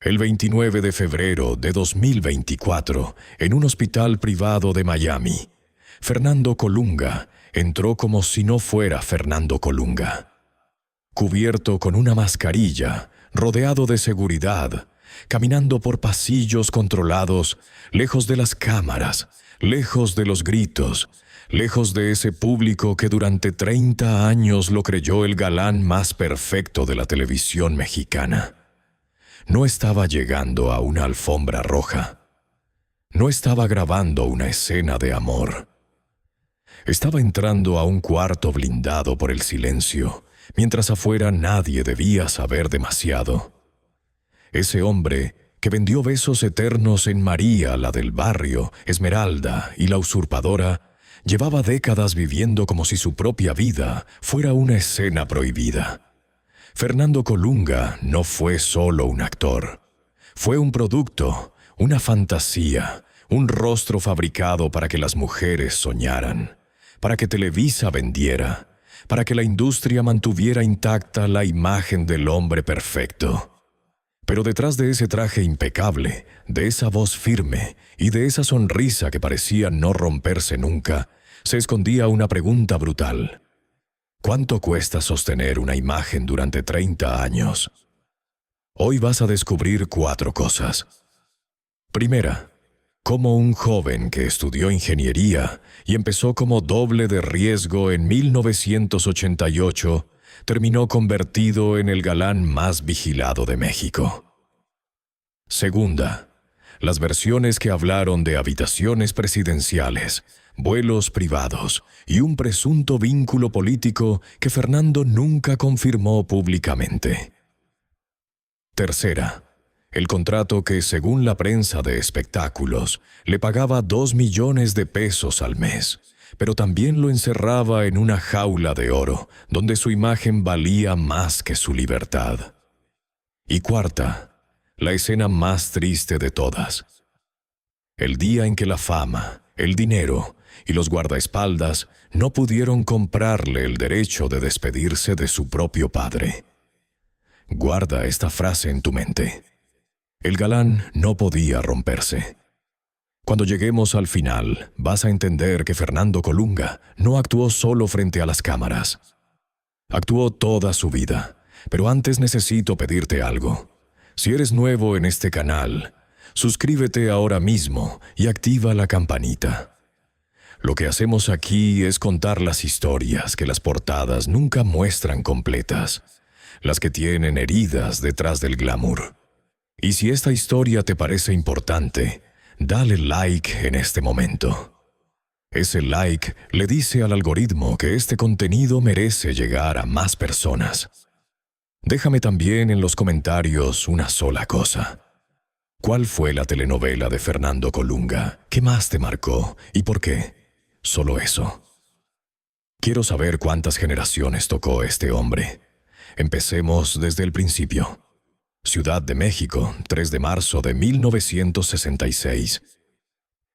El 29 de febrero de 2024, en un hospital privado de Miami, Fernando Colunga entró como si no fuera Fernando Colunga. Cubierto con una mascarilla, rodeado de seguridad, caminando por pasillos controlados, lejos de las cámaras, lejos de los gritos, lejos de ese público que durante 30 años lo creyó el galán más perfecto de la televisión mexicana. No estaba llegando a una alfombra roja. No estaba grabando una escena de amor. Estaba entrando a un cuarto blindado por el silencio, mientras afuera nadie debía saber demasiado. Ese hombre que vendió besos eternos en María, la del barrio, Esmeralda y la usurpadora, llevaba décadas viviendo como si su propia vida fuera una escena prohibida. Fernando Colunga no fue solo un actor. Fue un producto, una fantasía, un rostro fabricado para que las mujeres soñaran, para que Televisa vendiera, para que la industria mantuviera intacta la imagen del hombre perfecto. Pero detrás de ese traje impecable, de esa voz firme y de esa sonrisa que parecía no romperse nunca, se escondía una pregunta brutal. ¿Cuánto cuesta sostener una imagen durante 30 años? Hoy vas a descubrir 4 cosas. Primera, cómo un joven que estudió ingeniería y empezó como doble de riesgo en 1988, terminó convertido en el galán más vigilado de México. Segunda, las versiones que hablaron de habitaciones presidenciales, vuelos privados y un presunto vínculo político que Fernando nunca confirmó públicamente. Tercera, el contrato que, según la prensa de espectáculos, le pagaba 2 millones de pesos al mes, pero también lo encerraba en una jaula de oro, donde su imagen valía más que su libertad. Y cuarta, la escena más triste de todas. El día en que la fama, el dinero y los guardaespaldas no pudieron comprarle el derecho de despedirse de su propio padre. Guarda esta frase en tu mente. El galán no podía romperse. Cuando lleguemos al final, vas a entender que Fernando Colunga no actuó solo frente a las cámaras. Actuó toda su vida, pero antes necesito pedirte algo. Si eres nuevo en este canal, suscríbete ahora mismo y activa la campanita. Lo que hacemos aquí es contar las historias que las portadas nunca muestran completas, las que tienen heridas detrás del glamour. Y si esta historia te parece importante, dale like en este momento. Ese like le dice al algoritmo que este contenido merece llegar a más personas. Déjame también en los comentarios una sola cosa. ¿Cuál fue la telenovela de Fernando Colunga que más te marcó y por qué? Solo eso. Quiero saber cuántas generaciones tocó este hombre. Empecemos desde el principio. Ciudad de México, 3 de marzo de 1966.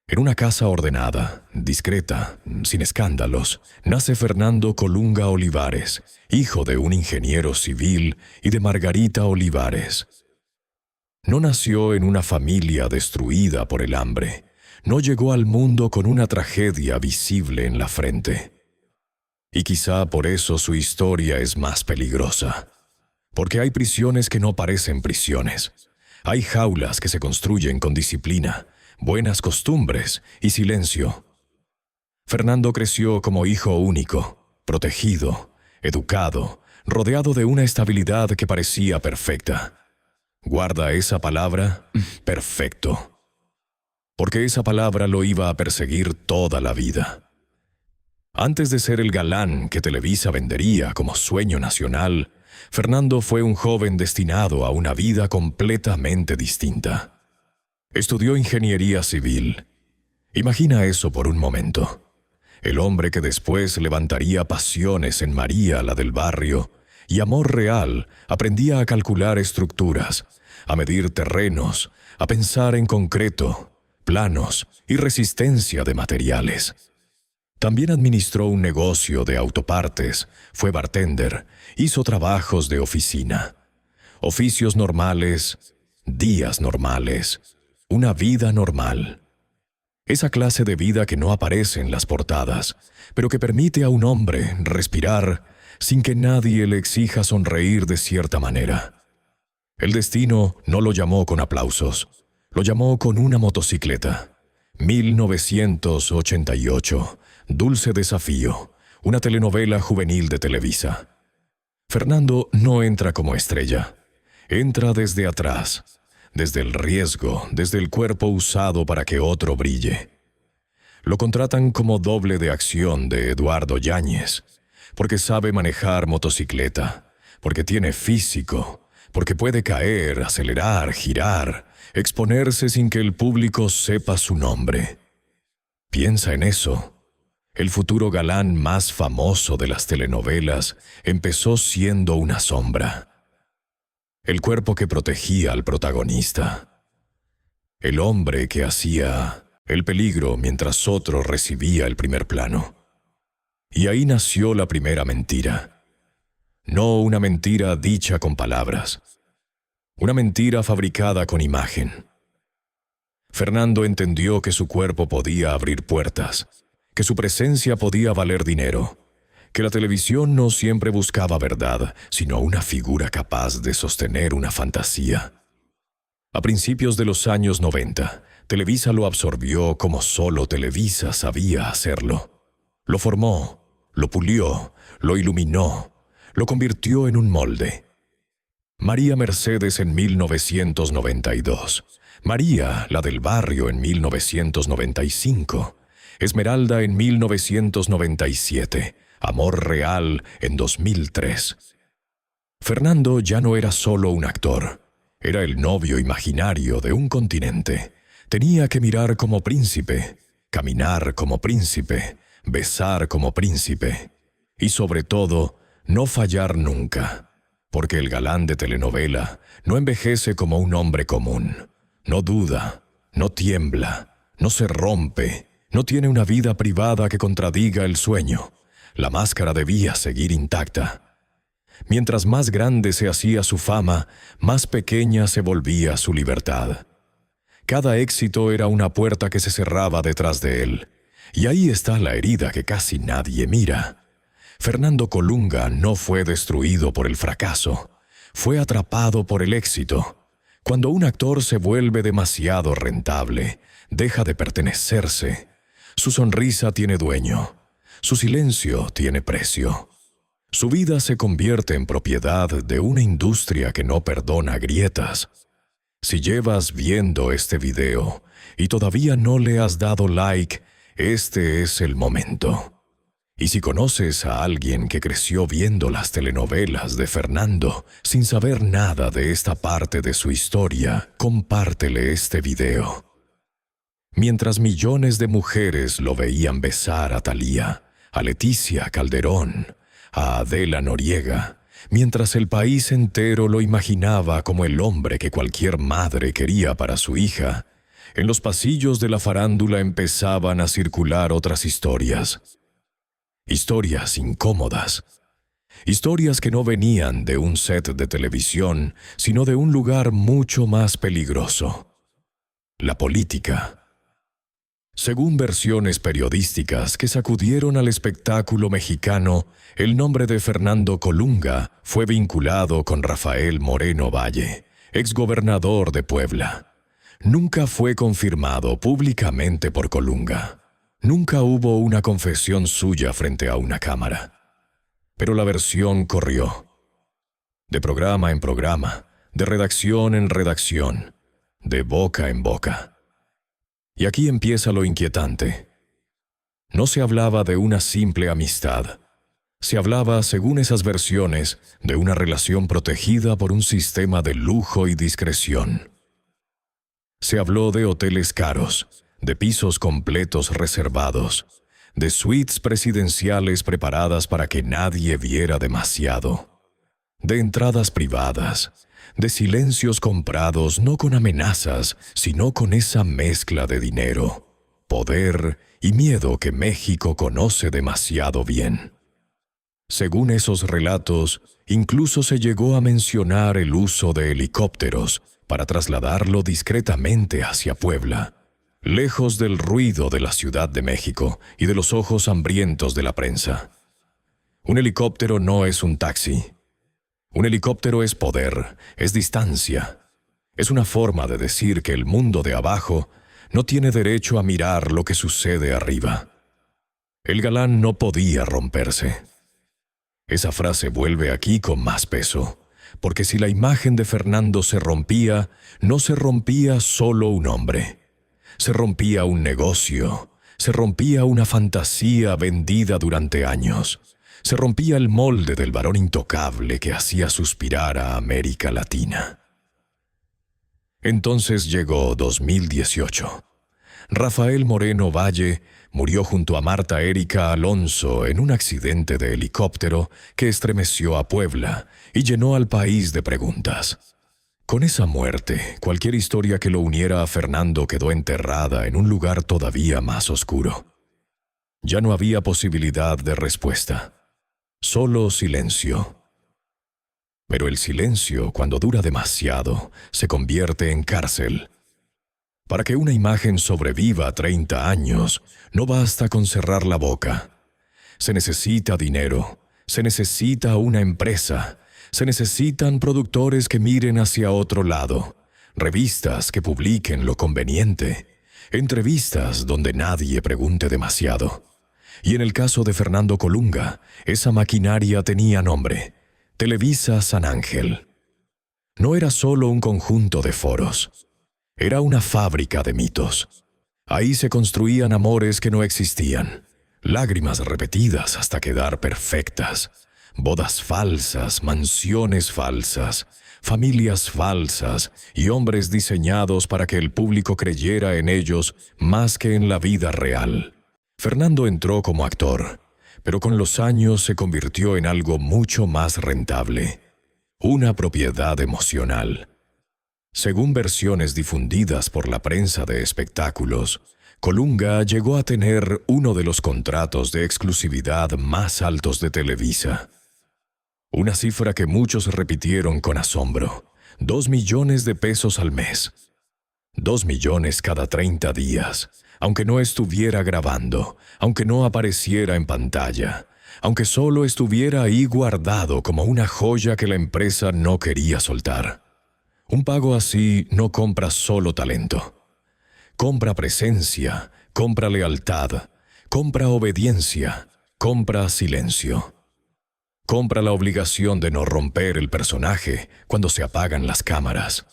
En una casa ordenada, discreta, sin escándalos, nace Fernando Colunga Olivares, hijo de un ingeniero civil y de Margarita Olivares. No nació en una familia destruida por el hambre. No llegó al mundo con una tragedia visible en la frente. Y quizá por eso su historia es más peligrosa. Porque hay prisiones que no parecen prisiones. Hay jaulas que se construyen con disciplina, buenas costumbres y silencio. Fernando creció como hijo único, protegido, educado, rodeado de una estabilidad que parecía perfecta. Guarda esa palabra, perfecto. Porque esa palabra lo iba a perseguir toda la vida. Antes de ser el galán que Televisa vendería como sueño nacional, Fernando fue un joven destinado a una vida completamente distinta. Estudió ingeniería civil. Imagina eso por un momento. El hombre que después levantaría pasiones en María, la del barrio, y amor real, aprendía a calcular estructuras, a medir terrenos, a pensar en concreto, planos y resistencia de materiales. También administró un negocio de autopartes, fue bartender, hizo trabajos de oficina. Oficios normales, días normales, una vida normal. Esa clase de vida que no aparece en las portadas, pero que permite a un hombre respirar sin que nadie le exija sonreír de cierta manera. El destino no lo llamó con aplausos, lo llamó con una motocicleta. 1988, Dulce Desafío, una telenovela juvenil de Televisa. Fernando no entra como estrella, entra desde atrás, desde el riesgo, desde el cuerpo usado para que otro brille. Lo contratan como doble de acción de Eduardo Yáñez, porque sabe manejar motocicleta, porque tiene físico, porque puede caer, acelerar, girar, exponerse sin que el público sepa su nombre. Piensa en eso. El futuro galán más famoso de las telenovelas empezó siendo una sombra. El cuerpo que protegía al protagonista. El hombre que hacía el peligro mientras otro recibía el primer plano. Y ahí nació la primera mentira. No una mentira dicha con palabras. Una mentira fabricada con imagen. Fernando entendió que su cuerpo podía abrir puertas, que su presencia podía valer dinero, que la televisión no siempre buscaba verdad, sino una figura capaz de sostener una fantasía. A principios de los años 90, Televisa lo absorbió como solo Televisa sabía hacerlo. Lo formó, lo pulió, lo iluminó, lo convirtió en un molde. María Mercedes en 1992, María, la del barrio, en 1995, Esmeralda en 1997, Amor Real en 2003. Fernando ya no era solo un actor, era el novio imaginario de un continente. Tenía que mirar como príncipe, caminar como príncipe, besar como príncipe y sobre todo, no fallar nunca. Porque el galán de telenovela no envejece como un hombre común. No duda, no tiembla, no se rompe, no tiene una vida privada que contradiga el sueño. La máscara debía seguir intacta. Mientras más grande se hacía su fama, más pequeña se volvía su libertad. Cada éxito era una puerta que se cerraba detrás de él. Y ahí está la herida que casi nadie mira. Fernando Colunga no fue destruido por el fracaso, fue atrapado por el éxito. Cuando un actor se vuelve demasiado rentable, deja de pertenecerse. Su sonrisa tiene dueño, su silencio tiene precio. Su vida se convierte en propiedad de una industria que no perdona grietas. Si llevas viendo este video y todavía no le has dado like, este es el momento. Y si conoces a alguien que creció viendo las telenovelas de Fernando sin saber nada de esta parte de su historia, compártele este video. Mientras millones de mujeres lo veían besar a Thalía, a Leticia Calderón, a Adela Noriega, mientras el país entero lo imaginaba como el hombre que cualquier madre quería para su hija, en los pasillos de la farándula empezaban a circular otras historias. Historias incómodas. Historias que no venían de un set de televisión, sino de un lugar mucho más peligroso. La política. Según versiones periodísticas que sacudieron al espectáculo mexicano, el nombre de Fernando Colunga fue vinculado con Rafael Moreno Valle, exgobernador de Puebla. Nunca fue confirmado públicamente por Colunga. Nunca hubo una confesión suya frente a una cámara. Pero la versión corrió. De programa en programa, de redacción en redacción, de boca en boca. Y aquí empieza lo inquietante. No se hablaba de una simple amistad. Se hablaba, según esas versiones, de una relación protegida por un sistema de lujo y discreción. Se habló de hoteles caros, de pisos completos reservados, de suites presidenciales preparadas para que nadie viera demasiado, de entradas privadas, de silencios comprados no con amenazas, sino con esa mezcla de dinero, poder y miedo que México conoce demasiado bien. Según esos relatos, incluso se llegó a mencionar el uso de helicópteros para trasladarlo discretamente hacia Puebla, lejos del ruido de la Ciudad de México y de los ojos hambrientos de la prensa. Un helicóptero no es un taxi. Un helicóptero es poder, es distancia. Es una forma de decir que el mundo de abajo no tiene derecho a mirar lo que sucede arriba. El galán no podía romperse. Esa frase vuelve aquí con más peso, porque si la imagen de Fernando se rompía, no se rompía solo un hombre. Se rompía un negocio, se rompía una fantasía vendida durante años, se rompía el molde del varón intocable que hacía suspirar a América Latina. Entonces llegó 2018. Rafael Moreno Valle murió junto a Marta Erika Alonso en un accidente de helicóptero que estremeció a Puebla y llenó al país de preguntas. Con esa muerte, cualquier historia que lo uniera a Fernando quedó enterrada en un lugar todavía más oscuro. Ya no había posibilidad de respuesta, solo silencio. Pero el silencio, cuando dura demasiado, se convierte en cárcel. Para que una imagen sobreviva 30 años, no basta con cerrar la boca. Se necesita dinero, se necesita una empresa, se necesitan productores que miren hacia otro lado, revistas que publiquen lo conveniente, entrevistas donde nadie pregunte demasiado. Y en el caso de Fernando Colunga, esa maquinaria tenía nombre: Televisa San Ángel. No era solo un conjunto de foros. Era una fábrica de mitos. Ahí se construían amores que no existían, lágrimas repetidas hasta quedar perfectas, bodas falsas, mansiones falsas, familias falsas y hombres diseñados para que el público creyera en ellos más que en la vida real. Fernando entró como actor, pero con los años se convirtió en algo mucho más rentable: una propiedad emocional. Según versiones difundidas por la prensa de espectáculos, Colunga llegó a tener uno de los contratos de exclusividad más altos de Televisa. Una cifra que muchos repitieron con asombro: 2 millones de pesos al mes. 2 millones cada 30 días, aunque no estuviera grabando, aunque no apareciera en pantalla, aunque solo estuviera ahí guardado como una joya que la empresa no quería soltar. Un pago así no compra solo talento. Compra presencia, compra lealtad, compra obediencia, compra silencio. Compra la obligación de no romper el personaje cuando se apagan las cámaras.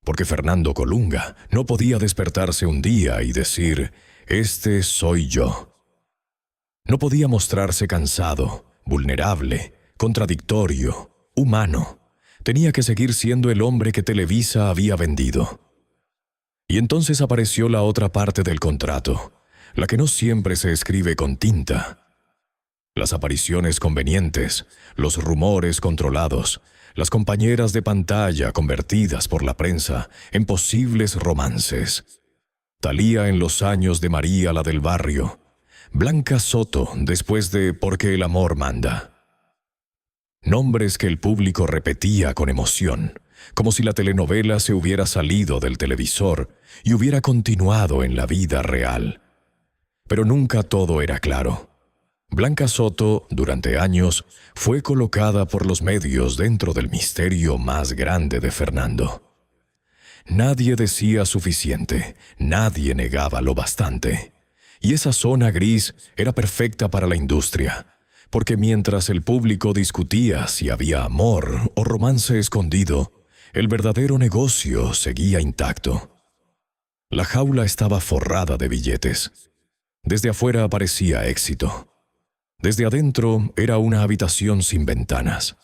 Porque Fernando Colunga no podía despertarse un día y decir: «Este soy yo». No podía mostrarse cansado, vulnerable, contradictorio, humano. Tenía que seguir siendo el hombre que Televisa había vendido. Y entonces apareció la otra parte del contrato, la que no siempre se escribe con tinta. Las apariciones convenientes, los rumores controlados, las compañeras de pantalla convertidas por la prensa en posibles romances. Thalía en los años de María la del barrio. Blanca Soto después de Porque el amor manda. Nombres que el público repetía con emoción, como si la telenovela se hubiera salido del televisor y hubiera continuado en la vida real. Pero nunca todo era claro. Blanca Soto, durante años, fue colocada por los medios dentro del misterio más grande de Fernando. Nadie decía suficiente, nadie negaba lo bastante. Y esa zona gris era perfecta para la industria, porque mientras el público discutía si había amor o romance escondido, el verdadero negocio seguía intacto. La jaula estaba forrada de billetes. Desde afuera parecía éxito. Desde adentro era una habitación sin ventanas.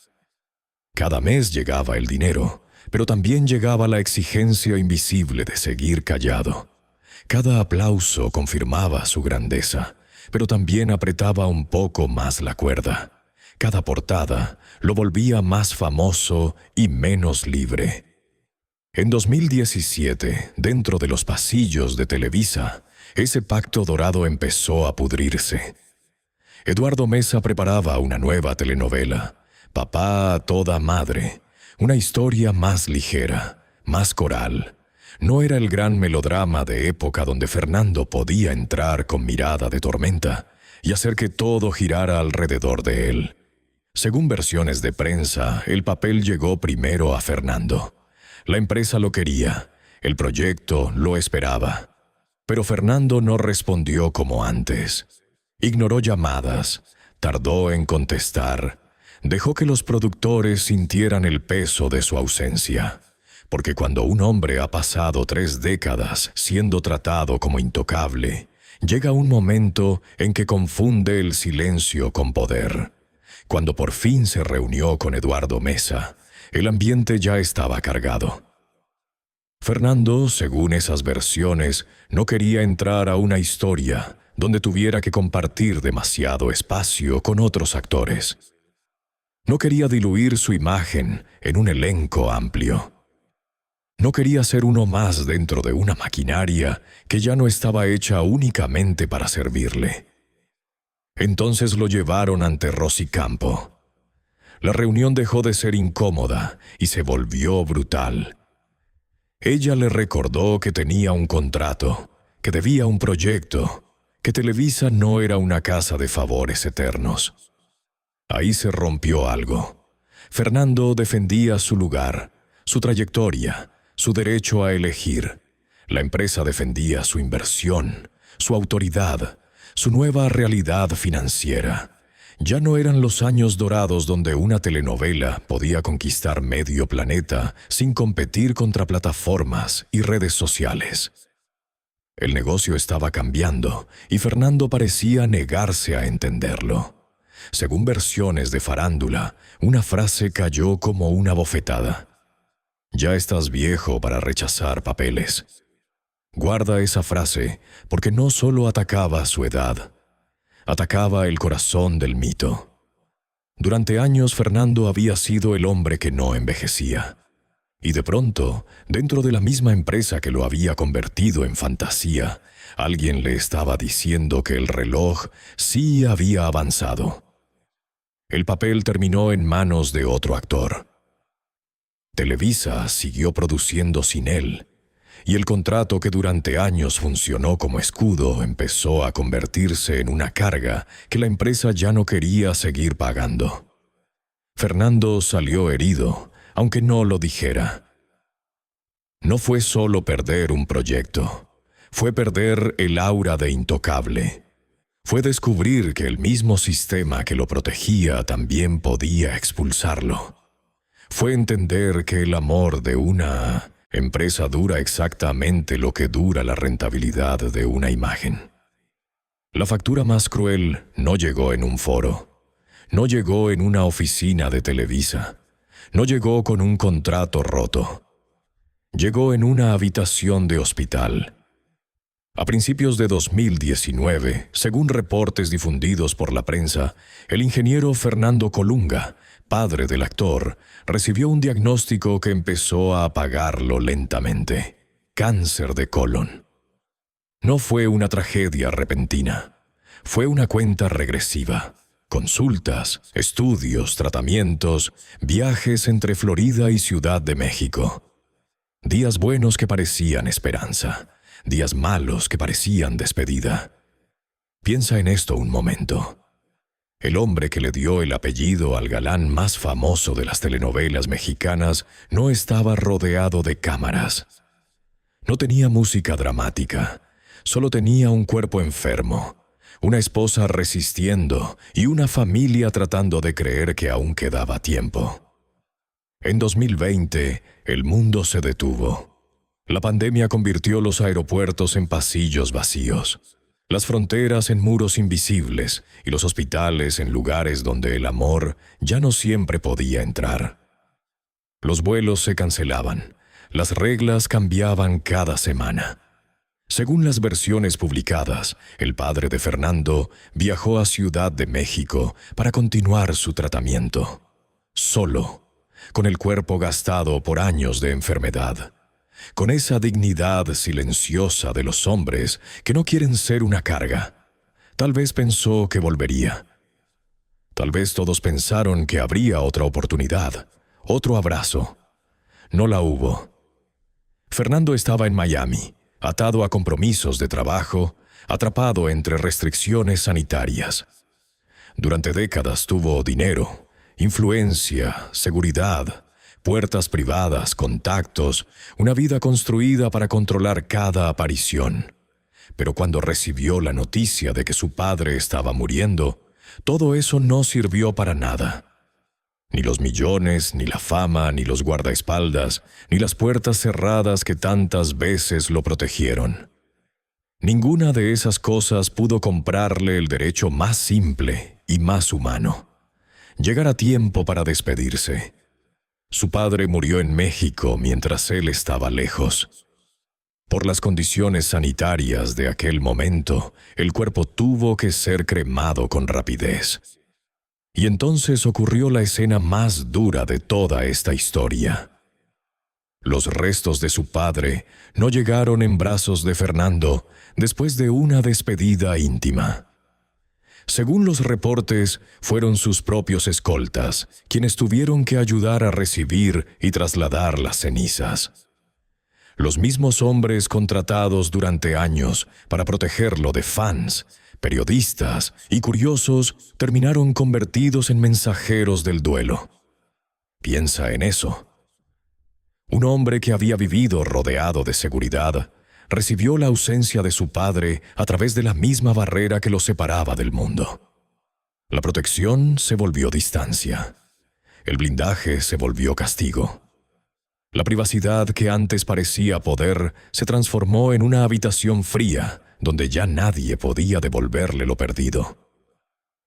Cada mes llegaba el dinero, pero también llegaba la exigencia invisible de seguir callado. Cada aplauso confirmaba su grandeza, pero también apretaba un poco más la cuerda. Cada portada lo volvía más famoso y menos libre. En 2017, dentro de los pasillos de Televisa, ese pacto dorado empezó a pudrirse. Eduardo Mesa preparaba una nueva telenovela, Papá a toda madre, una historia más ligera, más coral. No era el gran melodrama de época donde Fernando podía entrar con mirada de tormenta y hacer que todo girara alrededor de él. Según versiones de prensa, el papel llegó primero a Fernando. La empresa lo quería, el proyecto lo esperaba. Pero Fernando no respondió como antes. Ignoró llamadas, tardó en contestar, dejó que los productores sintieran el peso de su ausencia. Porque cuando un hombre ha pasado 3 décadas siendo tratado como intocable, llega un momento en que confunde el silencio con poder. Cuando por fin se reunió con Eduardo Mesa, el ambiente ya estaba cargado. Fernando, según esas versiones, no quería entrar a una historia donde tuviera que compartir demasiado espacio con otros actores. No quería diluir su imagen en un elenco amplio. No quería ser uno más dentro de una maquinaria que ya no estaba hecha únicamente para servirle. Entonces lo llevaron ante Rosy Campo. La reunión dejó de ser incómoda y se volvió brutal. Ella le recordó que tenía un contrato, que debía un proyecto, que Televisa no era una casa de favores eternos. Ahí se rompió algo. Fernando defendía su lugar, su trayectoria, su derecho a elegir. La empresa defendía su inversión, su autoridad, su nueva realidad financiera. Ya no eran los años dorados donde una telenovela podía conquistar medio planeta sin competir contra plataformas y redes sociales. El negocio estaba cambiando y Fernando parecía negarse a entenderlo. Según versiones de farándula, una frase cayó como una bofetada. Ya estás viejo para rechazar papeles. Guarda esa frase porque no solo atacaba su edad, atacaba el corazón del mito. Durante años Fernando había sido el hombre que no envejecía. Y de pronto, dentro de la misma empresa que lo había convertido en fantasía, alguien le estaba diciendo que el reloj sí había avanzado. El papel terminó en manos de otro actor. Televisa siguió produciendo sin él, y el contrato que durante años funcionó como escudo empezó a convertirse en una carga que la empresa ya no quería seguir pagando. Fernando salió herido, aunque no lo dijera. No fue solo perder un proyecto, fue perder el aura de intocable. Fue descubrir que el mismo sistema que lo protegía también podía expulsarlo. Fue entender que el amor de una empresa dura exactamente lo que dura la rentabilidad de una imagen. La factura más cruel no llegó en un foro, no llegó en una oficina de Televisa, no llegó con un contrato roto. Llegó en una habitación de hospital. A principios de 2019, según reportes difundidos por la prensa, el ingeniero Fernando Colunga, padre del actor, recibió un diagnóstico que empezó a apagarlo lentamente: cáncer de colon. No fue una tragedia repentina, fue una cuenta regresiva. Consultas, estudios, tratamientos, viajes entre Florida y Ciudad de México. Días buenos que parecían esperanza, días malos que parecían despedida. Piensa en esto un momento. El hombre que le dio el apellido al galán más famoso de las telenovelas mexicanas no estaba rodeado de cámaras. No tenía música dramática, solo tenía un cuerpo enfermo, una esposa resistiendo y una familia tratando de creer que aún quedaba tiempo. En 2020, el mundo se detuvo. La pandemia convirtió los aeropuertos en pasillos vacíos, las fronteras en muros invisibles y los hospitales en lugares donde el amor ya no siempre podía entrar. Los vuelos se cancelaban, las reglas cambiaban cada semana. Según las versiones publicadas, el padre de Fernando viajó a Ciudad de México para continuar su tratamiento. Solo, con el cuerpo gastado por años de enfermedad. Con esa dignidad silenciosa de los hombres que no quieren ser una carga. Tal vez pensó que volvería. Tal vez todos pensaron que habría otra oportunidad, otro abrazo. No la hubo. Fernando estaba en Miami, atado a compromisos de trabajo, atrapado entre restricciones sanitarias. Durante décadas tuvo dinero, influencia, seguridad, puertas privadas, contactos, una vida construida para controlar cada aparición. Pero cuando recibió la noticia de que su padre estaba muriendo, todo eso no sirvió para nada. Ni los millones, ni la fama, ni los guardaespaldas, ni las puertas cerradas que tantas veces lo protegieron. Ninguna de esas cosas pudo comprarle el derecho más simple y más humano: llegar a tiempo para despedirse. Su padre murió en México mientras él estaba lejos. Por las condiciones sanitarias de aquel momento, el cuerpo tuvo que ser cremado con rapidez. Y entonces ocurrió la escena más dura de toda esta historia. Los restos de su padre no llegaron en brazos de Fernando después de una despedida íntima. Según los reportes, fueron sus propios escoltas quienes tuvieron que ayudar a recibir y trasladar las cenizas. Los mismos hombres contratados durante años para protegerlo de fans, periodistas y curiosos terminaron convertidos en mensajeros del duelo. Piensa en eso. Un hombre que había vivido rodeado de seguridad recibió la ausencia de su padre a través de la misma barrera que lo separaba del mundo. La protección se volvió distancia. El blindaje se volvió castigo. La privacidad que antes parecía poder se transformó en una habitación fría donde ya nadie podía devolverle lo perdido.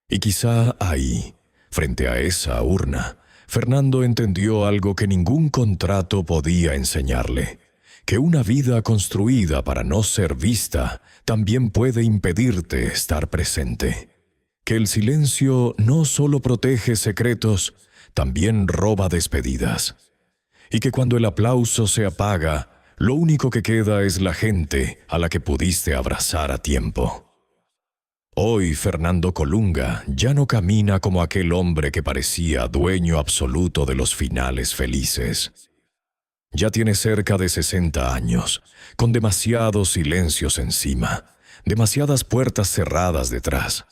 Y quizá ahí, frente a esa urna, Fernando entendió algo que ningún contrato podía enseñarle: que una vida construida para no ser vista también puede impedirte estar presente. Que el silencio no solo protege secretos, también roba despedidas. Y que cuando el aplauso se apaga, lo único que queda es la gente a la que pudiste abrazar a tiempo. Hoy Fernando Colunga ya no camina como aquel hombre que parecía dueño absoluto de los finales felices. Ya tiene cerca de 60 años, con demasiados silencios encima, demasiadas puertas cerradas detrás.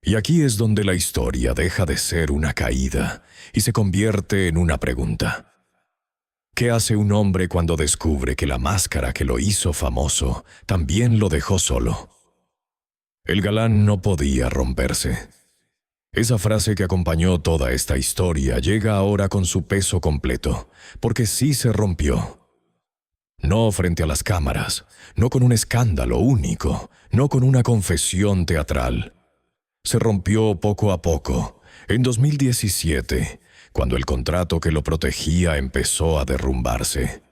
Y aquí es donde la historia deja de ser una caída y se convierte en una pregunta. ¿Qué hace un hombre cuando descubre que la máscara que lo hizo famoso también lo dejó solo? El galán no podía romperse. Esa frase que acompañó toda esta historia llega ahora con su peso completo, porque sí se rompió. No frente a las cámaras, no con un escándalo único, no con una confesión teatral. Se rompió poco a poco, en 2017, cuando el contrato que lo protegía empezó a derrumbarse.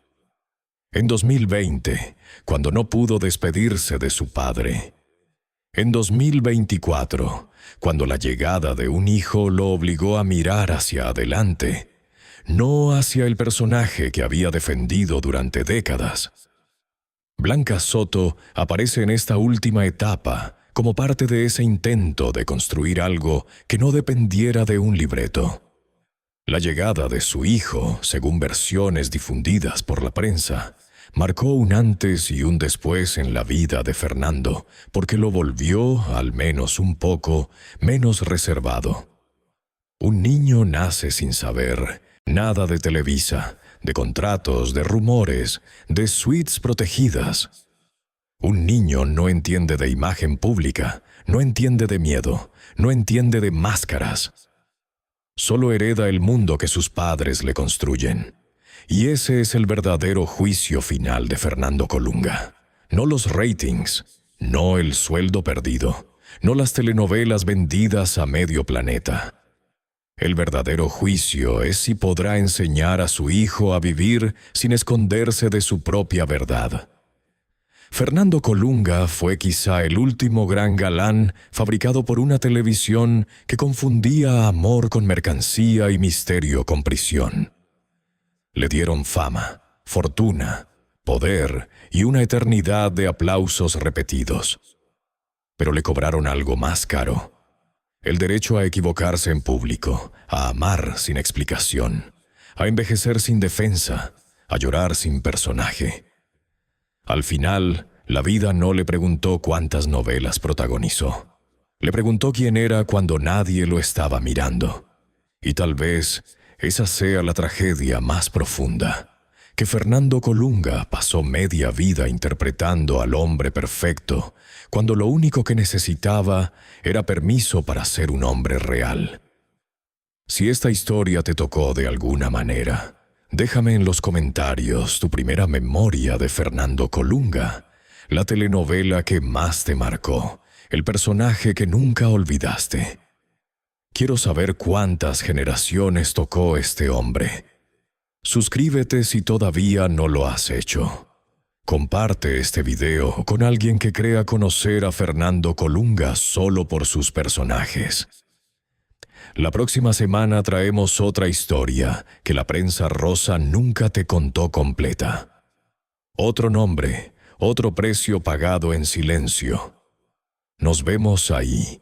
En 2020, cuando no pudo despedirse de su padre. En 2024, cuando la llegada de un hijo lo obligó a mirar hacia adelante, no hacia el personaje que había defendido durante décadas. Blanca Soto aparece en esta última etapa como parte de ese intento de construir algo que no dependiera de un libreto. La llegada de su hijo, según versiones difundidas por la prensa, marcó un antes y un después en la vida de Fernando, porque lo volvió, al menos un poco, menos reservado. Un niño nace sin saber nada de Televisa, de contratos, de rumores, de suites protegidas. Un niño no entiende de imagen pública, no entiende de miedo, no entiende de máscaras. Solo hereda el mundo que sus padres le construyen. Y ese es el verdadero juicio final de Fernando Colunga. No los ratings, no el sueldo perdido, no las telenovelas vendidas a medio planeta. El verdadero juicio es si podrá enseñar a su hijo a vivir sin esconderse de su propia verdad. Fernando Colunga fue quizá el último gran galán fabricado por una televisión que confundía amor con mercancía y misterio con prisión. Le dieron fama, fortuna, poder y una eternidad de aplausos repetidos. Pero le cobraron algo más caro: el derecho a equivocarse en público, a amar sin explicación, a envejecer sin defensa, a llorar sin personaje. Al final, la vida no le preguntó cuántas novelas protagonizó. Le preguntó quién era cuando nadie lo estaba mirando. Y tal vez esa sea la tragedia más profunda, que Fernando Colunga pasó media vida interpretando al hombre perfecto, cuando lo único que necesitaba era permiso para ser un hombre real. Si esta historia te tocó de alguna manera, déjame en los comentarios tu primera memoria de Fernando Colunga, la telenovela que más te marcó, el personaje que nunca olvidaste. Quiero saber cuántas generaciones tocó este hombre. Suscríbete si todavía no lo has hecho. Comparte este video con alguien que crea conocer a Fernando Colunga solo por sus personajes. La próxima semana traemos otra historia que la prensa rosa nunca te contó completa. Otro nombre, otro precio pagado en silencio. Nos vemos ahí.